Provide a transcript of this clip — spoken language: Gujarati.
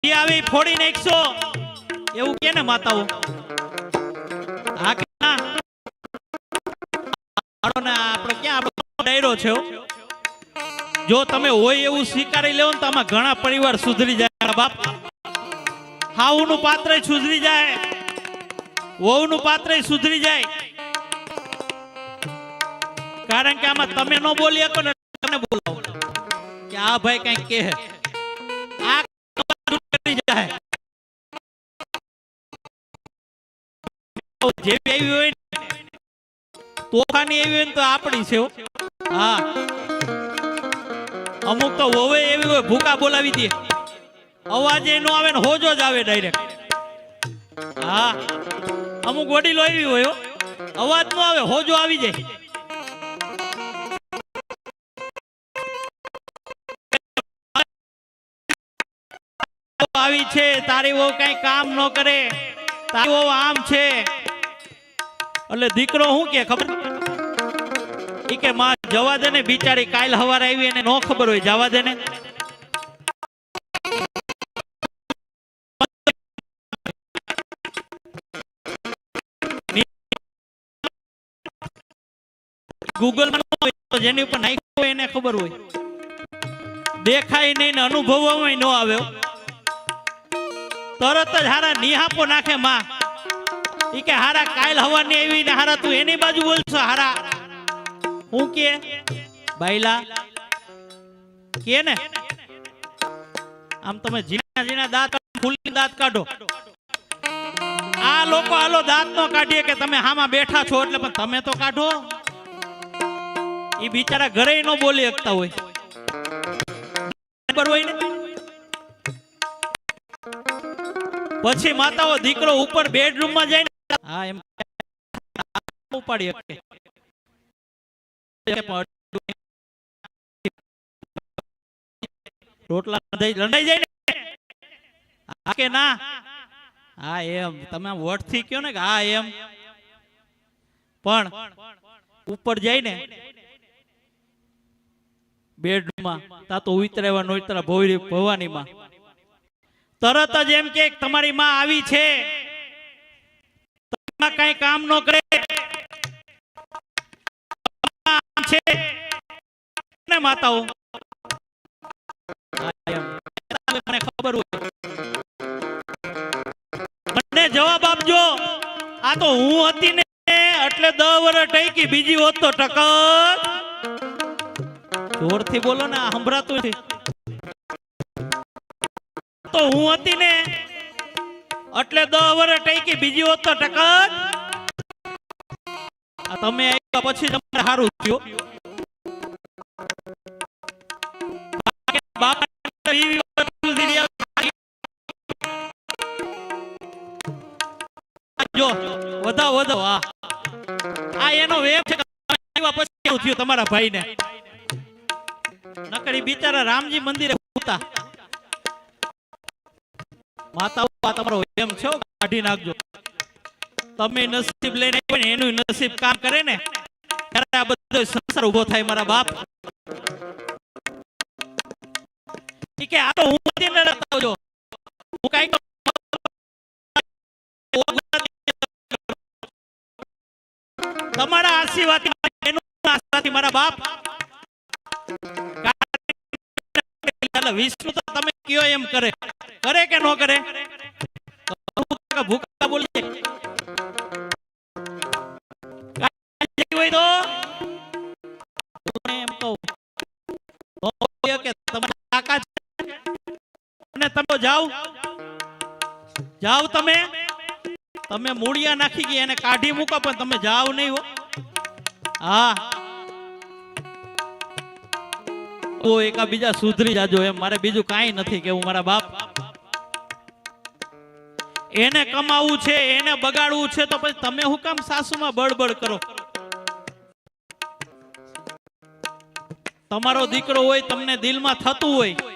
આવી ફોડી નાખશો એવું કે ને માતાઓ હા કે ના આપણે ક્યાં આપણો ડાયરો છે જો તમે હોય એવું સ્વીકારી લેવો ને તો આમાં ઘણા પરિવાર સુધરી જાય બાપ હાવનું પાત્ર સુધરી જાય વહુનું પાત્ર સુધરી જાય કારણ કે આમાં તમે ન બોલી શકો ને તમે બોલાવો કે આ ભાઈ કઈક કહે આ કરી જાય જેવી આવી હોય તોફાની એવી હોય તો આપણી છે હા અમુક તો વહુ એવી હોય ભૂકા બોલાવી દે અવાજ એ નો આવે ને હોજો જ આવે ડાયરેક્ટ હા અમુક વડીલો એવી હોય અવાજ નો આવે હોજો આવી જાય આવી છે તારી વહુ કઈ કામ ન કરે તારી વહુ આમ છે એટલે દીકરો શું કે ખબર ઈ કે માં જવા દે ને બિચારી કાલ હવારે આવી એને નો ખબર હોય જવા દે ને ગૂગલ માં જેની ઉપર નાખ્યું હોય એને ખબર હોય દેખાય નહીં ને અનુભવવામાં ન આવ્યો તરત જ હારા નિહાપો નાખે માં ઈ કે હારા કાલ હવાની આવી ને હારા તું એની બાજુ બોલશો હારા હું કે બાઈલા કે ને આમ તમે ઝીણા ઝીણા દાંત ફૂલી દાંત કાઢો આ લોકો હાલો દાંત નો કાઢીએ કે તમે હામાં બેઠા છો એટલે પણ તમે તો કાઢો ઈ બિચારા ઘરે નો બોલી શકતા હોય બરાબર હોય ને પછી માતાઓ દીકરો ઉપર બેડરૂમ માં જાય હા એમ ઉપાડી શકે રોટલા લંડાઈ જાય ને હા કે ના હા એમ તમે વટ થી કયો ને કે હા એમ પણ ઉપર જાય ને બેડરૂમ માં તા તો ઉતરેવા નો ઉતરા ભવાની માં તરત જ એમ કે તમારી માં આવી છે કઈ કામ ન કરે છે ને માતાઓ મને ખબર હોય મને જવાબ આપજો આ તો હું હતી ને એટલે 10 વર્ષ ટકી બીજી હોત તો ટકર જોરથી બોલો ને સંભળાતું નથી તો હું હતી ને એટલે 10 વર્ષ ટકી બીજી હોત તો ટકર તમે આવ્યા પછી તમને સારું થયું જો વધો આ એનો વેપ છે પછી થયું તમારા ભાઈ ને નકરી બિચારા રામજી મંદિરે હતા માતા તમારો એમ છો કાઢી નાખજો તમે નસીબ લઈને આવ્યા ને એનું નસીબ કામ કરે ને ત્યારે આ બધો સંસાર ઉભો થાય મારા બાપ કે આ તો હું ને આવજો હું કઈ તમારા આશીર્વાદ એનું આશીર્વાદ મારા બાપ વિષ્ણુ તો તમે કયો એમ કરે કે ન કરે ભૂખા બોલી હોય તો એમ કહું કે તમારી તાકાત અને તમે જાઓ તમે મૂળિયા નાખી ગયા એને કાઢી મૂકો પણ તમે જાઓ નહીં હો હા તો એકા બીજા સુધરી જાજો એમ મારે બીજું કાંઈ નથી કેવું મારા બાપ એને કમાવું છે એને બગાડવું છે તો પછી તમે હું કામ સાસુમાં બળબડ કરો તમારો દીકરો હોય તમને દિલમાં થતું હોય